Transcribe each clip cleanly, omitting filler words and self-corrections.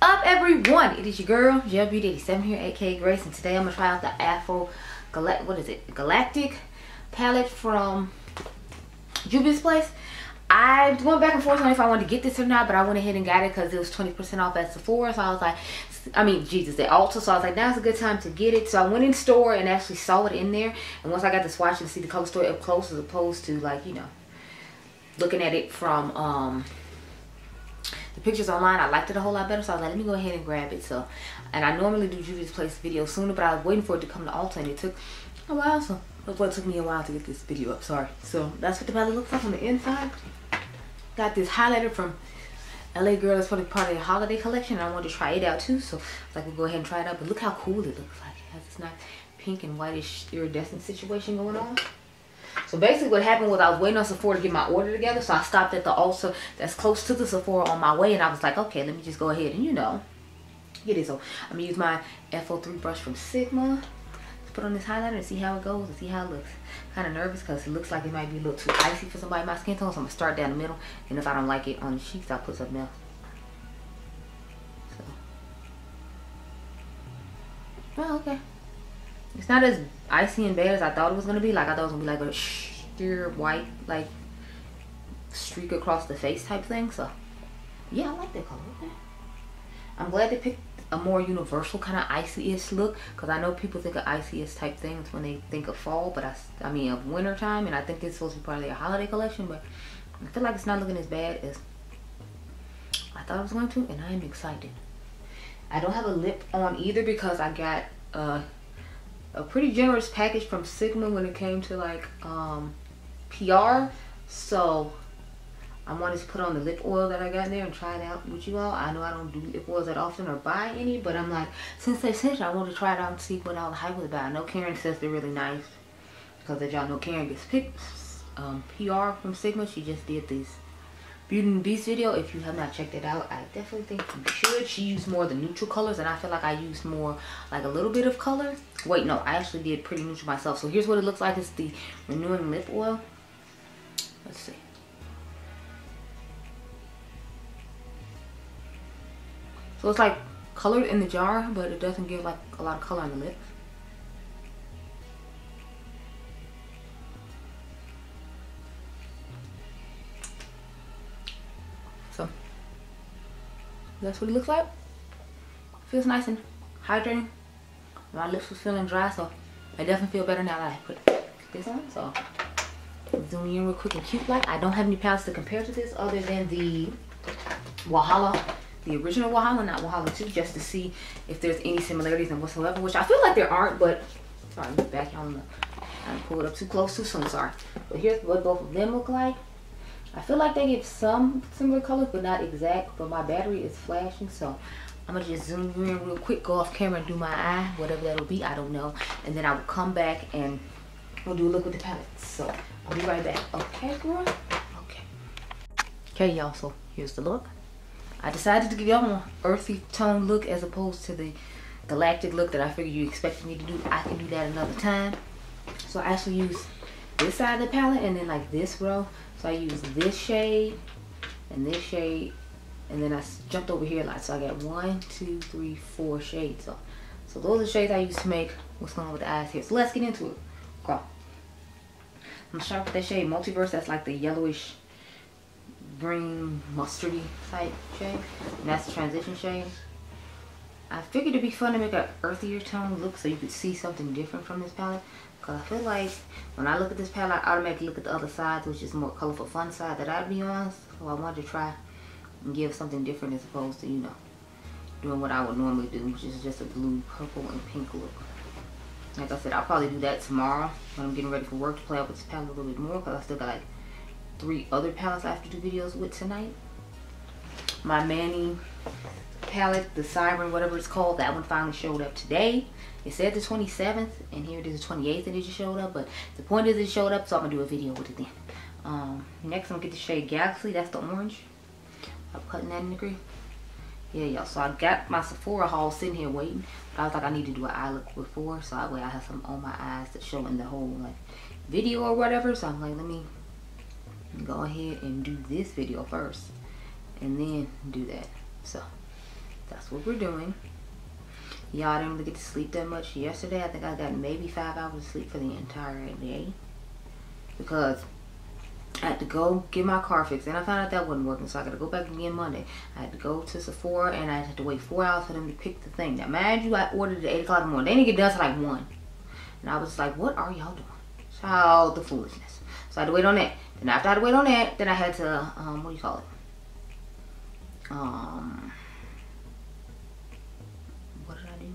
up, everyone? It is your girl GELBEAUTY 87 here, aka Grace, and today I'm gonna try out the Afrogalactic palette from Juvia's place. I went back and forth on if I wanted to get this or not, but I went ahead and got it because it was 20% off at Sephora. So I was like, at Ulta. So I was like, now's a good time to get it. So I went in store and actually saw it in there. And once I got to swatch and see the color story up close, as opposed to, like, you know, looking at it from the pictures online, I liked it a whole lot better. So I was like, let me go ahead and grab it. So, and I normally do Juvia's place videos sooner, but I was waiting for it to come to Ulta, and it took a while. So that's why it took me a while to get this video up. Sorry. So that's what the palette looks like on the inside. Got this highlighter from LA Girl. It's probably part of the holiday collection. I wanted to try it out too, so I was like, we'll go ahead and try it out. But look how cool it looks like. It has this nice pink and whitish iridescent situation going on. So basically what happened was I was waiting on Sephora to get my order together, so I stopped at the Ulta that's close to the Sephora on my way, and I was like, okay, let me just go ahead and, you know, get it. So I'm gonna use my FO3 brush from Sigma to put on this highlighter and see how it goes and see how it looks. Kind of nervous because it looks like it might be a little too icy for somebody my skin tone, so I'm gonna start down the middle, and if I don't like it on the cheeks, I'll put something else. So, oh, okay. It's not as icy and bad as I thought it was gonna be. Like, I thought it was gonna be like a sheer white, like, streak across the face type thing. So yeah, I like that color. Okay. I'm glad they picked a more universal kind of icy-ish look, because I know people think of icy-ish type things when they think of fall, but I mean of winter time, and I think it's supposed to be part of their holiday collection, but I feel like it's not looking as bad as I thought it was going to, and I am excited. I don't have a lip on either because I got a pretty generous package from Sigma when it came to, like, PR, so I wanted to put on the lip oil that I got in there and try it out with you all. I know I don't do lip oils that often or buy any, but I'm like, since they sent it, I want to try it out and see what all the hype was about. I know Karen says they're really nice, because as y'all know, Karen gets PR from Sigma. She just did this Beauty and Beast video. If you have not checked it out, I definitely think you should. She used more of the neutral colors, and I feel like I used more, like, a little bit of color. Wait, no, I actually did pretty neutral myself. So here's what it looks like. It's the Renewing Lip Oil. Let's see. So it's like colored in the jar, but it doesn't give like a lot of color on the lips. So that's what it looks like. Feels nice and hydrating. My lips was feeling dry, so I definitely feel better now that I put this on. So zoom in real quick and cute like. I don't have any palettes to compare to this other than the Walhalla. The original Walhalla, not Walhalla 2, just to see if there's any similarities in whatsoever, which I feel like there aren't, but sorry, back on the, I pulled it up too close too soon, sorry. But here's what both of them look like. I feel like they give some similar colors, but not exact, but my battery is flashing, so I'm gonna just zoom in real quick, go off camera and do my eye, whatever that'll be, I don't know. And then I will come back and we'll do a look with the palettes. So I'll be right back. Okay, girl? Okay. Okay, y'all, so here's the look. I decided to give y'all an earthy tone look as opposed to the galactic look that I figured you expected me to do. I can do that another time. So I actually use this side of the palette and then like this row. So I use this shade and this shade, and then I jumped over here like, so I got 1, 2, 3, 4 shades. So those are the shades I use to make what's going on with the eyes here. So let's get into it. Girl. I'm gonna start with that shade Multiverse. That's like the yellowish green mustardy type shade, and that's the transition shade. I figured it'd be fun to make an earthier tone look so you could see something different from this palette, because I feel like when I look at this palette, I automatically look at the other side, which is more colorful fun side that I'd be on. So I wanted to try and give something different as opposed to, you know, doing what I would normally do, which is just a blue, purple, and pink look. Like I said, I'll probably do that tomorrow when I'm getting ready for work, to play out with this palette a little bit more, because I still got like 3 other palettes I have to do videos with tonight. My Manny palette, the Siren, whatever it's called, that one finally showed up today. It said the 27th, and here it is the 28th, and it just showed up. But the point is it showed up, so I'm gonna do a video with it then. Next I'm gonna get the shade Galaxy. That's the orange. I'm cutting that in the gray. Yeah, y'all. So I got my Sephora haul sitting here waiting, but I was like, I need to do an eye look before, so that way I have some on my eyes to show in the whole like video or whatever. So I'm like, let me go ahead and do this video first and then do that. So that's what we're doing. Y'all didn't really get to sleep that much yesterday. I think I got maybe 5 hours of sleep for the entire day. Because I had to go get my car fixed. And I found out that wasn't working. So I got to go back again Monday. I had to go to Sephora. And I had to wait 4 hours for them to pick the thing. Now, mind you, I ordered it at 8 o'clock in the morning. They didn't get done till like 1. And I was like, what are y'all doing? Child, the foolishness. So I had to wait on that. Then after I had to wait on that, then I had to, what do you call it? What did I do?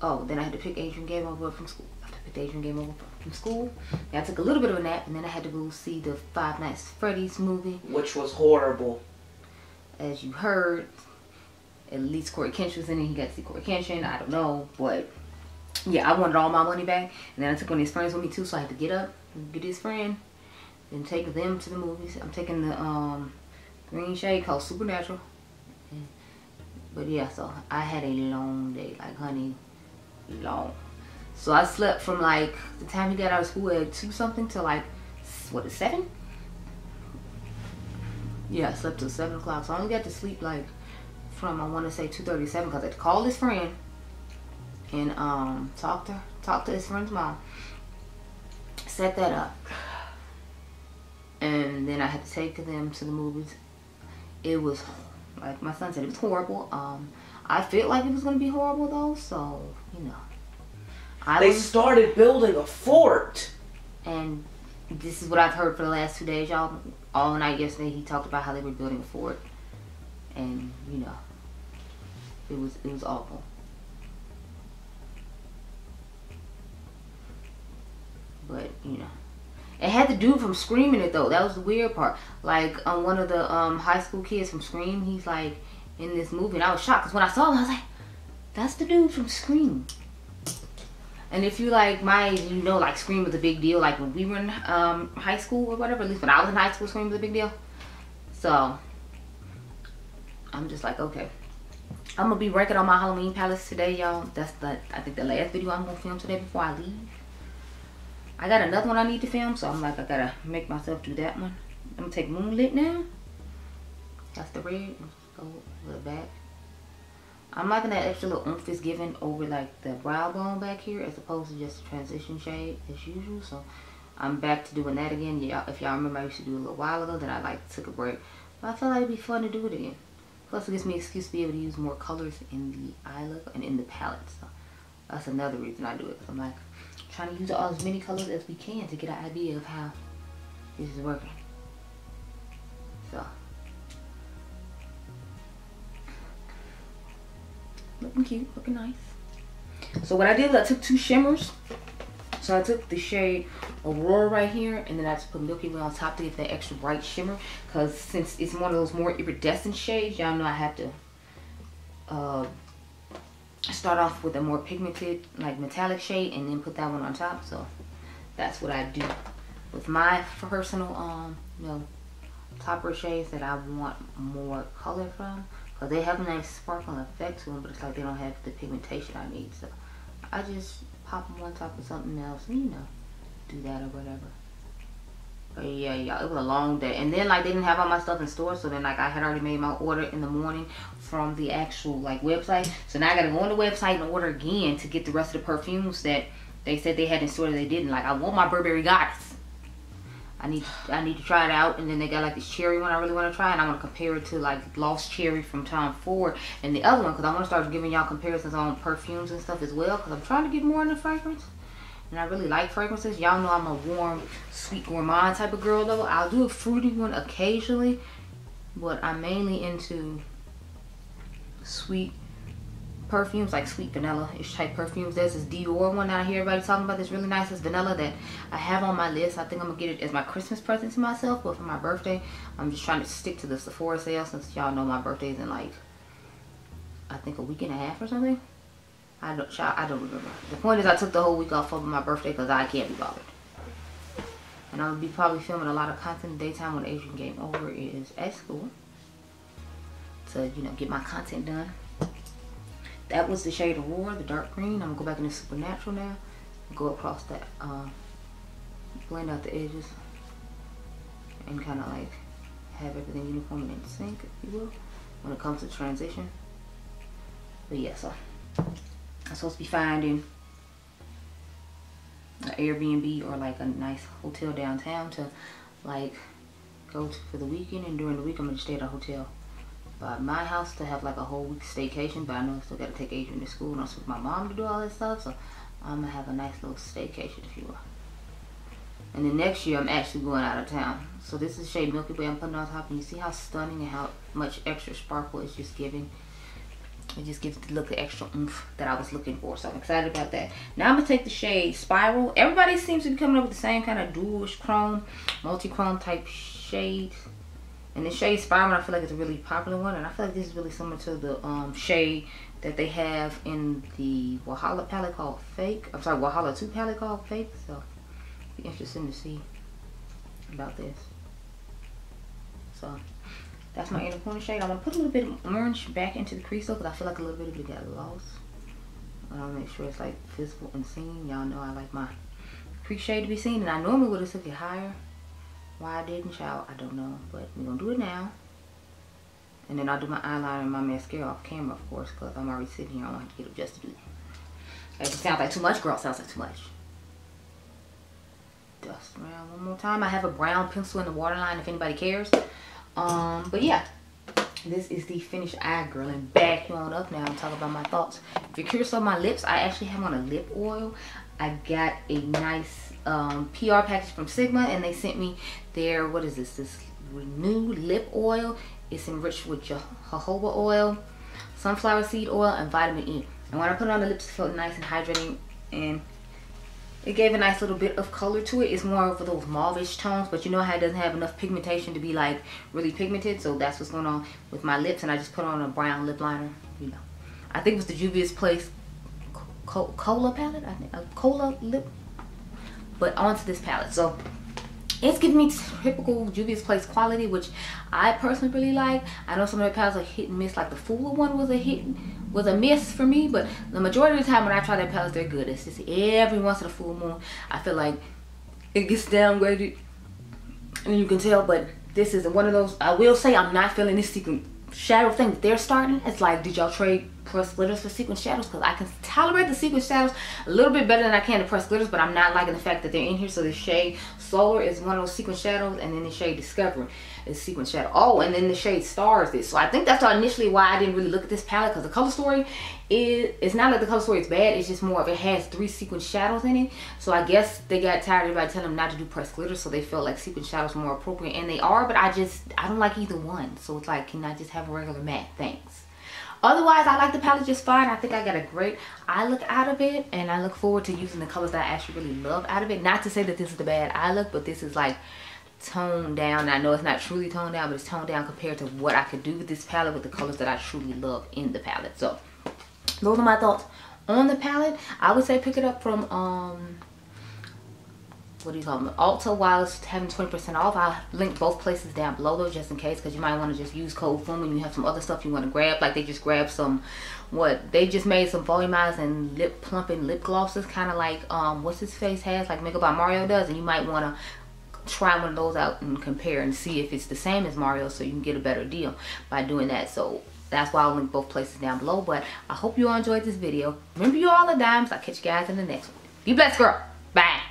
Oh, then I had to pick Adriangameover from school. After I picked Adriangameover from school, I took a little bit of a nap, and then I had to go see the Five Nights at Freddy's movie. Which was horrible. As you heard, at least Corey Kenshin was in it. He got to see Corey Kenshin. I don't know, but yeah, I wanted all my money back. And then I took one of his friends with me too, so I had to get up and get his friend and take them to the movies. I'm taking the green shade called Supernatural. But yeah, so I had a long day, like honey, long. So I slept from like the time he got out of school at 2 something till like, what is 7? Yeah, I slept till 7 o'clock. So I only got to sleep like from, I want to say 2:37, because I had to call his friend and talk to his friend's mom, set that up, and then I had to take them to the movies. It was, like my son said, it was horrible. I felt like it was going to be horrible though, so you know. They started building a fort, and this is what I've heard for the last 2 days, y'all. All night yesterday he talked about how they were building a fort, and you know, it was awful. But you know, it had the dude from Scream in it though. That was the weird part. Like one of the high school kids from Scream, he's like in this movie, and I was shocked because when I saw him, I was like, that's the dude from Scream. And if you like my age, you know, like Scream was a big deal. Like when we were in high school or whatever. At least when I was in high school, Scream was a big deal. So I'm just like, okay, I'm gonna be working on my Halloween palettes today, y'all. That's I think the last video I'm gonna film today before I leave. I got another one I need to film, so I'm like, I gotta make myself do that one. I'm gonna take Moonlit now. That's the red. Let's go to the back. I'm liking that extra little oomph is given over like the brow bone back here, as opposed to just a transition shade as usual. So I'm back to doing that again. Yeah, if y'all remember, I used to do it a little while ago. Then I like took a break, but I felt like it'd be fun to do it again. Plus, it gives me an excuse to be able to use more colors in the eye look and in the palette. So that's another reason I do it. Cause I'm like trying to use all as many colors as we can to get an idea of how this is working. So looking cute, looking nice. So what I did is I took 2 shimmers. So I took the shade Aurora right here, and then I just put Milky Way on top to get that extra bright shimmer. Because since it's one of those more iridescent shades, y'all know I have to start off with a more pigmented, like metallic shade, and then put that one on top. So that's what I do with my personal, you know, topper shades that I want more color from. Because they have a nice sparkling effect to them, but it's like they don't have the pigmentation I need. So I just pop them on top of something else and, you know, do that or whatever. But yeah, y'all, it was a long day. And then like they didn't have all my stuff in store, so then like I had already made my order in the morning from the actual like website. So now I gotta go on the website and order again to get the rest of the perfumes that they said they had in store that they didn't. Like I want my Burberry Goddess. I need to try it out. And then they got like this cherry one I really want to try, and I want to compare it to like Gloss Cherry from Tom Ford and the other one, because I want to start giving y'all comparisons on perfumes and stuff as well, because I'm trying to get more into fragrance. And I really like fragrances. Y'all know I'm a warm, sweet gourmand type of girl though. I'll do a fruity one occasionally, but I'm mainly into sweet perfumes, like sweet vanilla-ish type perfumes. There's this Dior one that I hear everybody talking about that's really nice. It's vanilla that I have on my list. I think I'm gonna get it as my Christmas present to myself, but for my birthday, I'm just trying to stick to the Sephora sale, since y'all know my birthday is in like, I think a week and a half or something. I don't remember. The point is I took the whole week off of my birthday because I can't be bothered. And I'll be probably filming a lot of content in the daytime when Adriangameover is at school, to, you know, get my content done. That was the shade Aurora, the dark green. I'm gonna go back into Supernatural now. Go across that, blend out the edges, and kind of like have everything uniform and in sync, if you will. when it comes to transition. But yeah, so I'm supposed to be finding an Airbnb or like a nice hotel downtown to like go to for the weekend, and during the week I'm gonna stay at a hotel by my house to have like a whole week staycation. But I know I still gotta take Adrian to school and also with my mom to do all that stuff, so I'm gonna have a nice little staycation, if you will. And then next year I'm actually going out of town. So this is shade Milky Way I'm putting on top, and you see how stunning and how much extra sparkle it's just giving. It just gives the look, the extra oomph that I was looking for. So I'm excited about that. Now I'm gonna take the shade Spiral. Everybody seems to be coming up with the same kind of dualish chrome, multi-chrome type shade. And the shade Spiral, I feel like it's a really popular one, and I feel like this is really similar to the shade that they have in the Wahala palette called Fake. I'm sorry, Wahala 2 palette called Fake. So be interesting to see about this. So that's my inner corner shade. I want to put a little bit of orange back into the crease though, because I feel like a little bit of it got lost. I want to make sure it's like visible and seen. Y'all know I like my crease shade to be seen, and I normally would have took it higher. Why I didn't, child, I don't know, but we're gonna do it now. And then I'll do my eyeliner and my mascara off camera, of course, because I'm already sitting here. I don't have to get up just to do that. If it sounds like too much, girl, it sounds like too much. Dust around one more time. I have a brown pencil in the waterline if anybody cares. But yeah, this is the finished eye, girl, and back you on up now and talk about my thoughts. If you're curious about my lips, I actually have on a lip oil. I got a nice PR package from Sigma, and they sent me their, what is this renewed lip oil. It's enriched with jojoba oil, sunflower seed oil, and vitamin E. And when I put it on the lips, it felt nice and hydrating, and it gave a nice little bit of color to it. It's more of those mauve-ish tones, but you know how it doesn't have enough pigmentation to be like really pigmented. So that's what's going on with my lips, and I just put on a brown lip liner. You know, I think it was the Juvia's Place Cola palette. I think a Cola lip, but onto this palette. So it's giving me typical Juvia's Place quality, which I personally really like. I know some of the palettes are hit and miss, like the Fuller one was a miss for me, but the majority of the time when I try their palettes, they're good. It's just every once in a full moon I feel like it gets downgraded, and you can tell. But this is one of those. I will say I'm not feeling this sequin shadow thing that they're starting. It's like, did y'all trade pressed glitters for sequin shadows? Because I can tolerate the sequin shadows a little bit better than I can the pressed glitters, but I'm not liking the fact that they're in here. So the shade Solar is one of those sequin shadows, and then the shade Discovery is sequin shadow. Oh, and then the shade Stars is. So I think that's initially why I didn't really look at this palette, because the color story it's not like the color story is bad. It's just more of, it has 3 sequin shadows in it. So I guess they got tired of everybody telling them not to do pressed glitters, so they felt like sequin shadows were more appropriate, and they are. But I don't like either one. So it's like, can I just have a regular matte? Thanks. Otherwise, I like the palette just fine. I think I got a great eye look out of it, and I look forward to using the colors that I actually really love out of it. Not to say that this is the bad eye look, but this is like toned down. I know it's not truly toned down, but it's toned down compared to what I could do with this palette with the colors that I truly love in the palette. So those are my thoughts on the palette. I would say pick it up from what do you call them, Ulta, while it's having 20% off. I'll link both places down below though, just in case, because you might want to just use code FUM when you have some other stuff you want to grab. Like they just grabbed some, they just made some volumizing lip plumping lip glosses, kind of like what's his face has, like Makeup by Mario does, and you might want to try one of those out and compare and see if it's the same as Mario, so you can get a better deal by doing that. So that's why I'll link both places down below. But I hope you all enjoyed this video. Remember, you all are dimes. I'll catch you guys in the next one. Be blessed, girl. Bye.